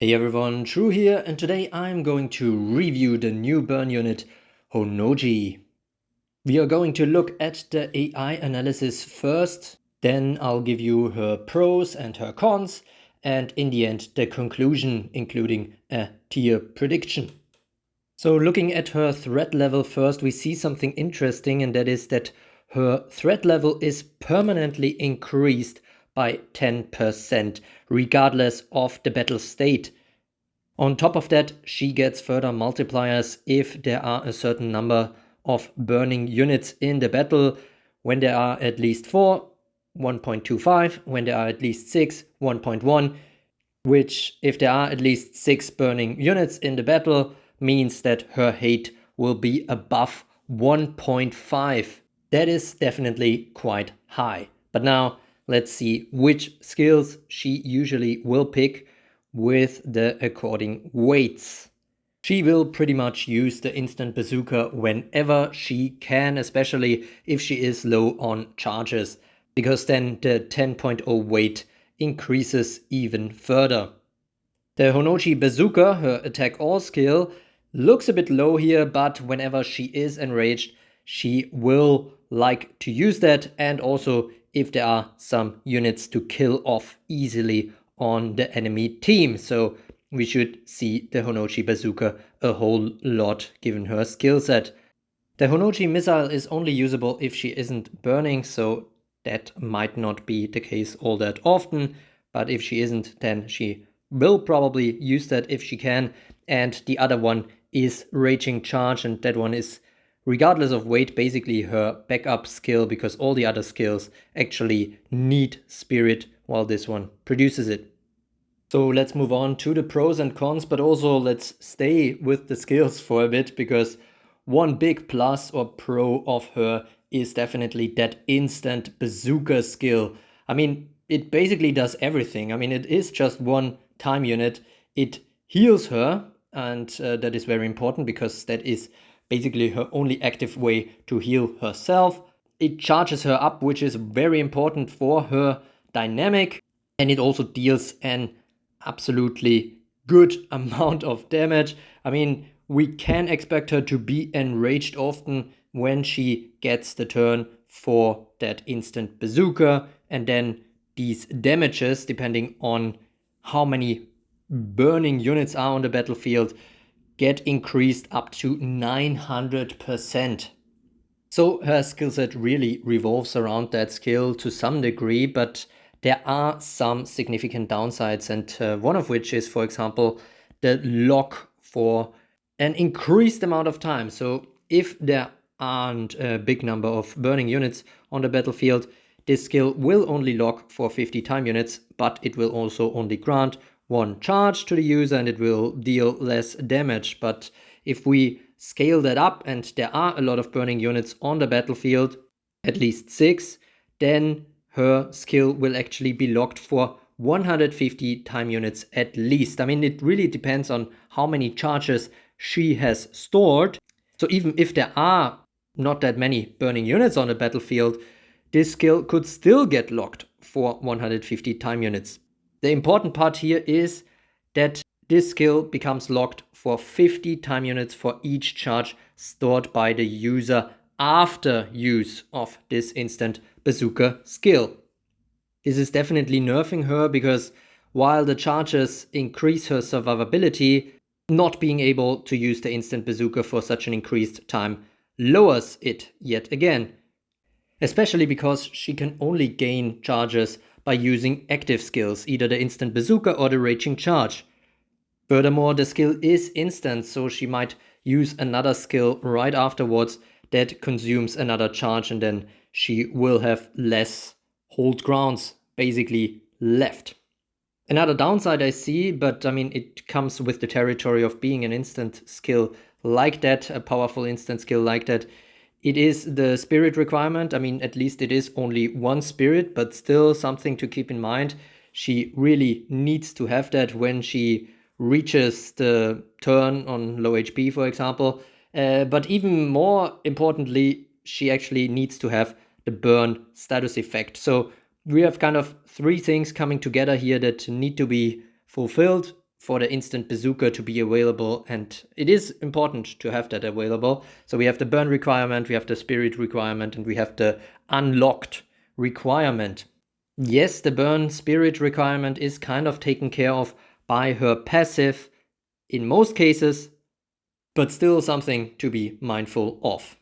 Hey everyone, True here, and today I'm going to review the new burn unit, Honnoji. We are going to look at the AI analysis first, then I'll give you her pros and her cons, and in the end the conclusion, including a tier prediction. So looking at her threat level first, we see something interesting, and that is that her threat level is permanently increased by 10%, regardless of the battle state. On top of that, she gets further multipliers if there are a certain number of burning units in the battle. When there are at least 4, 1.25, when there are at least 6, 1.1, which, if there are at least 6 burning units in the battle, means that her hate will be above 1.5. That is definitely quite high. But now let's see which skills she usually will pick with the according weights. She will pretty much use the instant bazooka whenever she can, especially if she is low on charges, because then the 10.0 weight increases even further. The Honnoji Bazooka, her attack all skill, looks a bit low here, but whenever she is enraged, she will like to use that, and also if there are some units to kill off easily on the enemy team. So we should see the Honnoji Bazooka a whole lot given her skill set. The Honnoji missile is only usable if she isn't burning, so that might not be the case all that often, but if she isn't, then she will probably use that if she can. And the other one is Raging Charge, and that one is, regardless of weight, basically her backup skill, because all the other skills actually need spirit, while this one produces it. So let's move on to the pros and cons, but also let's stay with the skills for a bit, because one big plus or pro of her is definitely that instant bazooka skill. I mean, it basically does everything. I mean, it is just one time unit. It heals her, and that is very important because that is basically her only active way to heal herself. It charges her up, which is very important for her dynamic, and it also deals an absolutely good amount of damage. I mean, we can expect her to be enraged often when she gets the turn for that instant bazooka, and then these damages, depending on how many burning units are on the battlefield, get increased up to 900%. So her skill set really revolves around that skill to some degree, but there are some significant downsides, and one of which is, for example, the lock for an increased amount of time. So if there aren't a big number of burning units on the battlefield, this skill will only lock for 50 time units, but it will also only grant one charge to the user, and it will deal less damage. But if we scale that up and there are a lot of burning units on the battlefield, at least 6, then her skill will actually be locked for 150 time units at least. I mean, it really depends on how many charges she has stored. So even if there are not that many burning units on the battlefield, this skill could still get locked for 150 time units. The important part here is that this skill becomes locked for 50 time units for each charge stored by the user after use of this instant bazooka skill. This is definitely nerfing her, because while the charges increase her survivability, not being able to use the instant bazooka for such an increased time lowers it yet again. Especially because she can only gain charges by using active skills, either the instant bazooka or the raging charge. Furthermore, the skill is instant, so she might use another skill right afterwards that consumes another charge, and then she will have less hold grounds basically left. Another downside I see, but I mean, it comes with the territory of being an instant skill like that, a powerful instant skill like that. It is the spirit requirement. I mean, at least it is only one spirit, but still something to keep in mind. She really needs to have that when she reaches the turn on low HP, for example. But even more importantly, she actually needs to have the burn status effect. So we have kind of 3 things coming together here that need to be fulfilled. for the instant bazooka to be available, and it is important to have that available. So we have the burn requirement, we have the spirit requirement, and we have the unlocked requirement. Yes, the burn spirit requirement is kind of taken care of by her passive in most cases, but still something to be mindful of.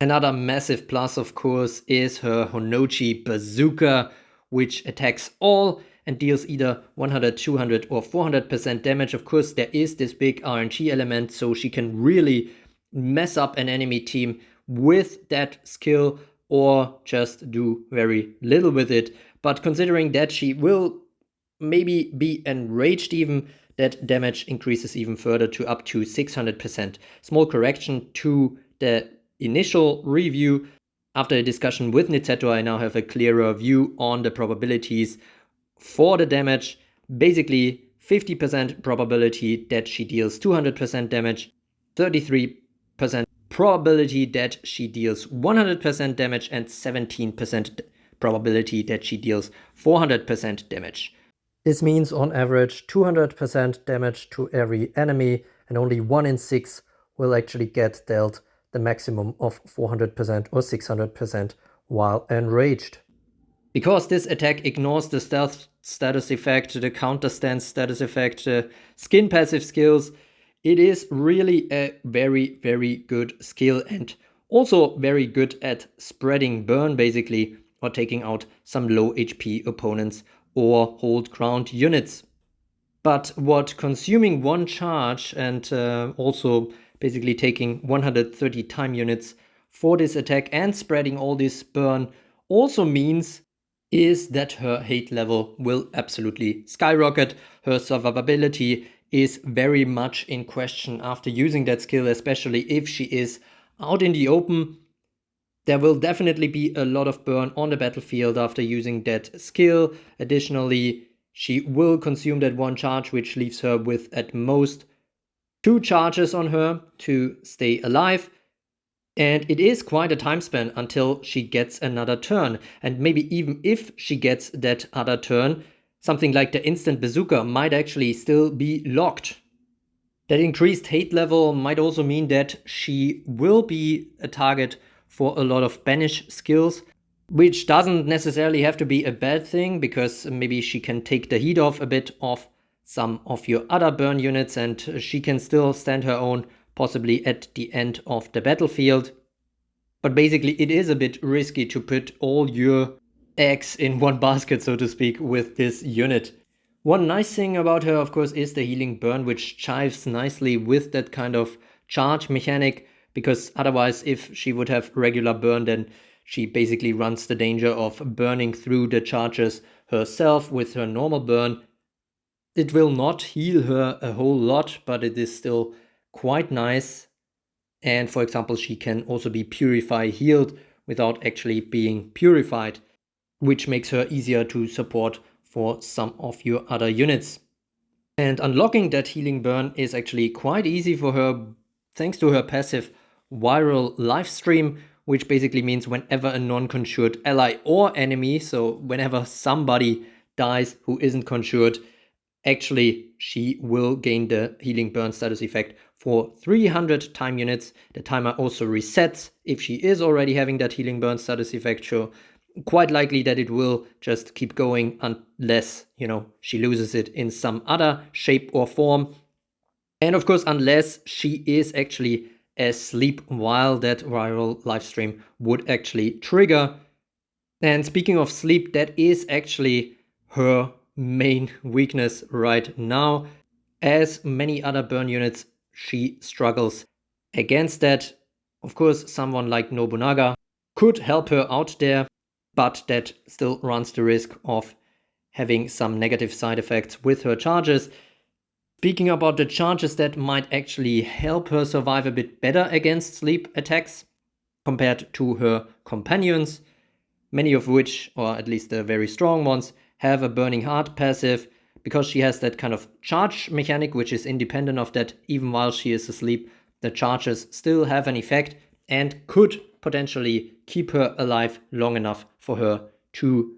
Another massive plus, of course, is her Honnoji Bazooka, which attacks all and deals either 100, 200 or 400% damage. Of course, there is this big RNG element, so she can really mess up an enemy team with that skill or just do very little with it. But considering that she will maybe be enraged even, that damage increases even further to up to 600%. Small correction to the initial review. After a discussion with Nizetto, I now have a clearer view on the probabilities for the damage. Basically, 50% probability that she deals 200% damage, 33% probability that she deals 100% damage, and 17% probability that she deals 400% damage. This means on average 200% damage to every enemy, and only 1 in 6 will actually get dealt the maximum of 400% or 600% while enraged. Because this attack ignores the stealth status effect, the counter stance status effect, the skin passive skills, it is really a very, very good skill, and also very good at spreading burn basically, or taking out some low HP opponents or hold ground units. But what consuming one charge and also basically taking 130 time units for this attack and spreading all this burn also means is that her hate level will absolutely skyrocket. Her survivability is very much in question after using that skill, especially if she is out in the open. There will definitely be a lot of burn on the battlefield after using that skill. Additionally, she will consume that one charge, which leaves her with at most 2 charges on her to stay alive. And it is quite a time span until she gets another turn. And maybe even if she gets that other turn, something like the instant bazooka might actually still be locked. That increased hate level might also mean that she will be a target for a lot of banish skills, which doesn't necessarily have to be a bad thing, because maybe she can take the heat off a bit of some of your other burn units and she can still stand her own, possibly at the end of the battlefield. But basically it is a bit risky to put all your eggs in one basket, so to speak, with this unit. One nice thing about her, of course, is the healing burn, which chives nicely with that kind of charge mechanic, because otherwise if she would have regular burn, then she basically runs the danger of burning through the charges herself with her normal burn. It will not heal her a whole lot, but it is still quite nice. And for example, she can also be purify healed without actually being purified, which makes her easier to support for some of your other units. And unlocking that healing burn is actually quite easy for her, thanks to her passive viral lifestream, which basically means whenever a non-conjured ally or enemy, so whenever somebody dies who isn't conjured, actually she will gain the healing burn status effect for 300 time units. The timer also resets if she is already having that healing burn status effect, so quite likely that it will just keep going unless, she loses it in some other shape or form. And of course, unless she is actually asleep while that viral live stream would actually trigger. And speaking of sleep, that is actually her main weakness right now. As many other burn units, she struggles against that. Of course, someone like Nobunaga could help her out there, but that still runs the risk of having some negative side effects with her charges. Speaking about the charges that might actually help her survive a bit better against sleep attacks compared to her companions, many of which, or at least the very strong ones, have a burning heart passive, because she has that kind of charge mechanic which is independent of that. Even while she is asleep, the charges still have an effect and could potentially keep her alive long enough for her to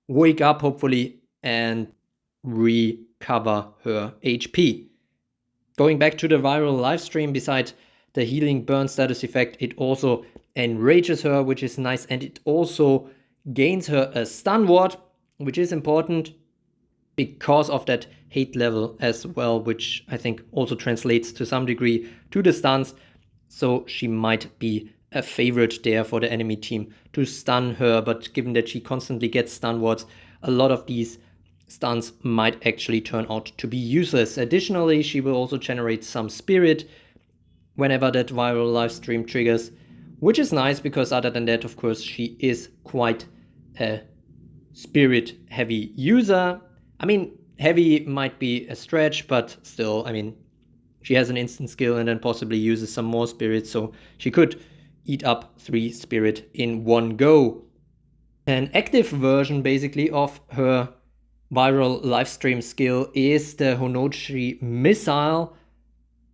wake up hopefully and repair cover her HP. Going back to the viral livestream, beside the healing burn status effect, it also enrages her, which is nice, and it also gains her a stun ward, which is important because of that hate level as well, which I think also translates to some degree to the stuns. So she might be a favorite there for the enemy team to stun her, but given that she constantly gets stun wards, a lot of these stuns might actually turn out to be useless. Additionally, she will also generate some spirit whenever that viral live stream triggers, which is nice because other than that, of course, she is quite a spirit heavy user. I mean, heavy might be a stretch, but still, I mean, she has an instant skill and then possibly uses some more spirit, so she could eat up 3 spirit in one go. An active version basically of her viral livestream skill is the Honnoji missile,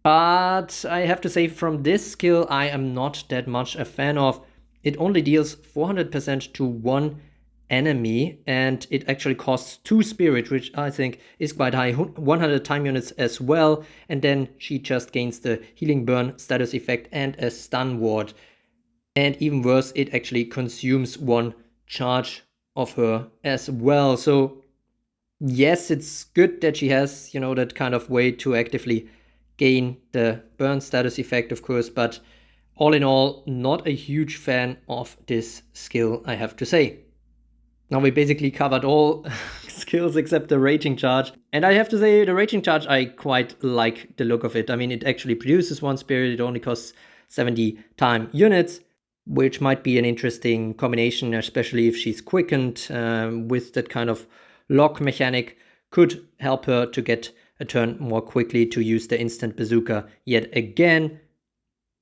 but I have to say from this skill I am not that much a fan of. It only deals 400% to one enemy, and it actually costs 2 spirit, which I think is quite high, 100 time units as well, and then she just gains the healing burn status effect and a stun ward. And even worse, it actually consumes 1 charge of her as well. So yes, it's good that she has, you know, that kind of way to actively gain the burn status effect, of course, but all in all, not a huge fan of this skill, I have to say. Now we basically covered all skills except the Raging Charge. And I have to say, the Raging Charge, I quite like the look of it. I mean, it actually produces 1 spirit, it only costs 70 time units, which might be an interesting combination, especially if she's quickened with that kind of lock mechanic. Could help her to get a turn more quickly to use the instant bazooka yet again.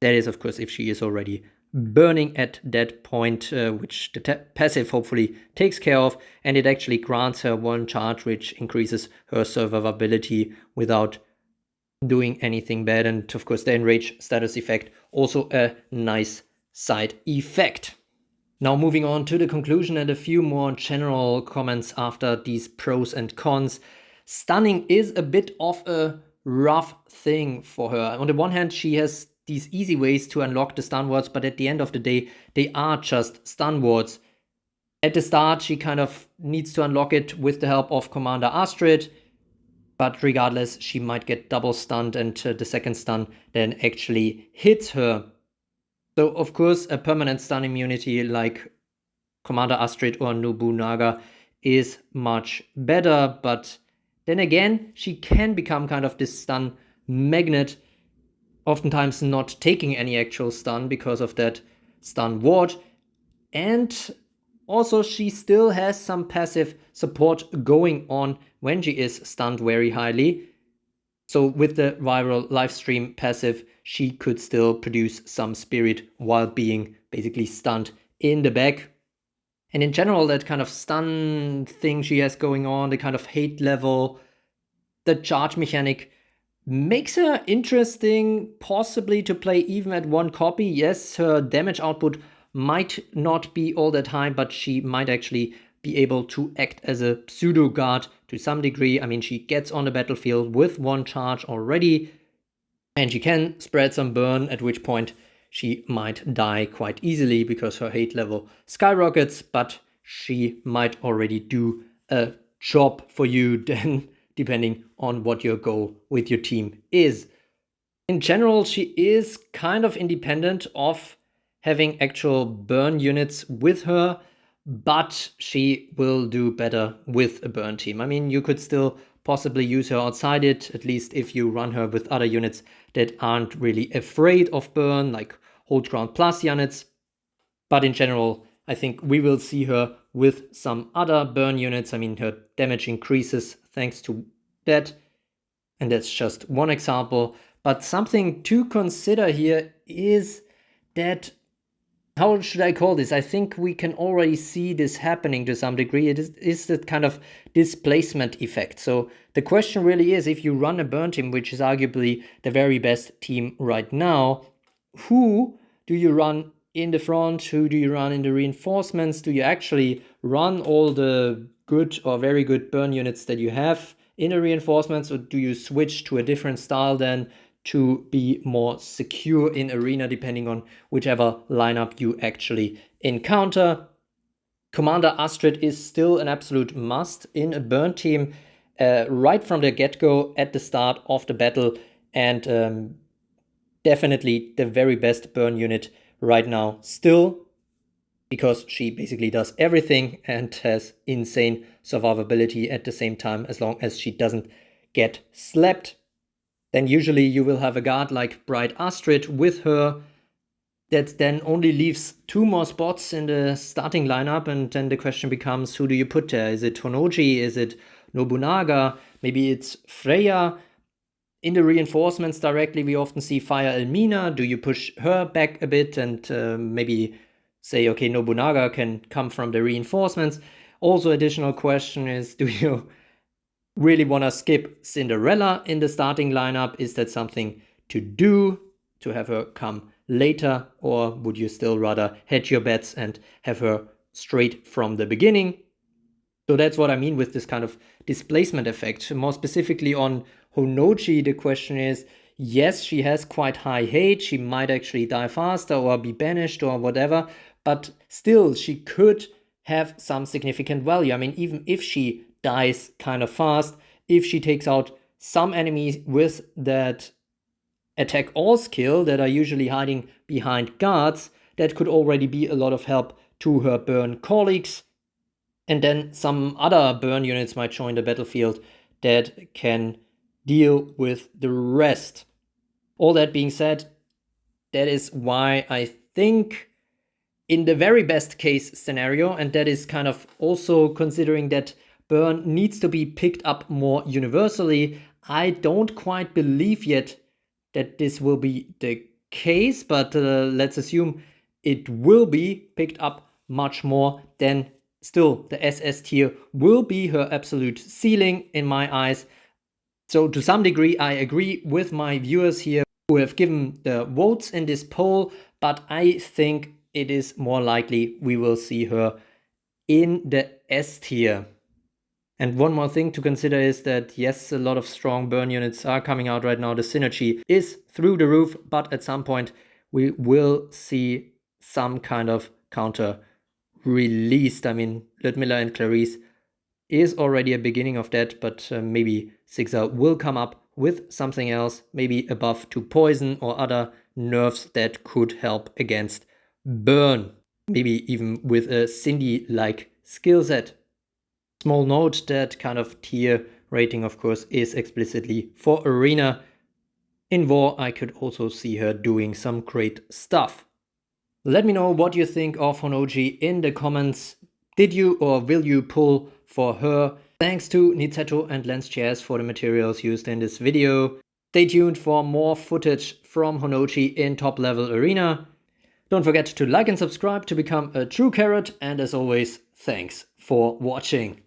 That is, of course, if she is already burning at that point, which the passive hopefully takes care of, and it actually grants her 1 charge, which increases her survivability without doing anything bad. And of course, the enrage status effect, also a nice side effect. Now moving on to the conclusion and a few more general comments after these pros and cons. Stunning is a bit of a rough thing for her. On the one hand, she has these easy ways to unlock the stun wards, but at the end of the day, they are just stun wards. At the start, she kind of needs to unlock it with the help of Commander Astrid, but regardless, she might get double stunned, and the second stun then actually hits her. So, of course, a permanent stun immunity like Commander Astrid or Nobunaga is much better, but then again, she can become kind of this stun magnet, oftentimes not taking any actual stun because of that stun ward. And also she still has some passive support going on when she is stunned very highly. So with the viral livestream passive, she could still produce some spirit while being basically stunned in the back. And in general, that kind of stun thing she has going on, the kind of hate level, the charge mechanic, makes her interesting, possibly to play even at 1 copy. Yes, her damage output might not be all that high, but she might actually be able to act as a pseudo guard to some degree. I mean, she gets on the battlefield with 1 charge already, and she can spread some burn, at which point she might die quite easily because her hate level skyrockets, but she might already do a job for you then, depending on what your goal with your team is. In general, she is kind of independent of having actual burn units with her, but she will do better with a burn team. I mean, you could still possibly use her outside it, at least if you run her with other units that aren't really afraid of burn, like hold ground plus units. But in general, I think we will see her with some other burn units. I mean, her damage increases thanks to that. And that's just one example. But something to consider here is that, how should I call this? I think we can already see this happening to some degree. It is that kind of displacement effect. So the question really is, if you run a burn team, which is arguably the very best team right now, who do you run in the front? Who do you run in the reinforcements? Do you actually run all the good or very good burn units that you have in the reinforcements, or do you switch to a different style then to be more secure in arena, depending on whichever lineup you actually encounter? Commander Astrid is still an absolute must in a burn team right from the get-go at the start of the battle, and definitely the very best burn unit right now still, because she basically does everything and has insane survivability at the same time, as long as she doesn't get slapped. Then usually you will have a guard like Bright Astrid with her. That then only leaves 2 more spots in the starting lineup, and then the question becomes, who do you put there? Is it Honnoji? Is it Nobunaga? Maybe it's Freya. In the reinforcements directly, we often see Fire Elmina. Do you push her back a bit and maybe say, okay, Nobunaga can come from the reinforcements? Also, additional question is, do you really want to skip Cinderella in the starting lineup? Is that something to do, to have her come later, or would you still rather hedge your bets and have her straight from the beginning? So that's what I mean with this kind of displacement effect. More specifically on Honnoji, the question is, yes, she has quite high hate, she might actually die faster or be banished or whatever, but still she could have some significant value. I mean, even if she dies kind of fast, if she takes out some enemies with that attack all skill that are usually hiding behind guards, that could already be a lot of help to her burn colleagues. And then some other burn units might join the battlefield that can deal with the rest. All that being said, that is why I think in the very best case scenario, and that is kind of also considering that burn needs to be picked up more universally, I don't quite believe yet that this will be the case, but let's assume it will be picked up much more. Then still the SS tier will be her absolute ceiling in my eyes. So to some degree I agree with my viewers here who have given the votes in this poll, but I think it is more likely we will see her in the S tier. And one more thing to consider is that, yes, a lot of strong burn units are coming out right now. The synergy is through the roof, but at some point we will see some kind of counter released. I mean, Ludmilla and Clarice is already a beginning of that, but maybe Sigza will come up with something else, maybe a buff to poison or other nerfs that could help against burn. Maybe even with a Cindy-like skill set. Small note, that kind of tier rating, of course, is explicitly for arena. In war, I could also see her doing some great stuff. Let me know what you think of Honnoji in the comments. Did you or will you pull for her? Thanks to Nizetto and Lens Chairs for the materials used in this video. Stay tuned for more footage from Honnoji in top level arena. Don't forget to like and subscribe to become a true carrot, and as always, thanks for watching.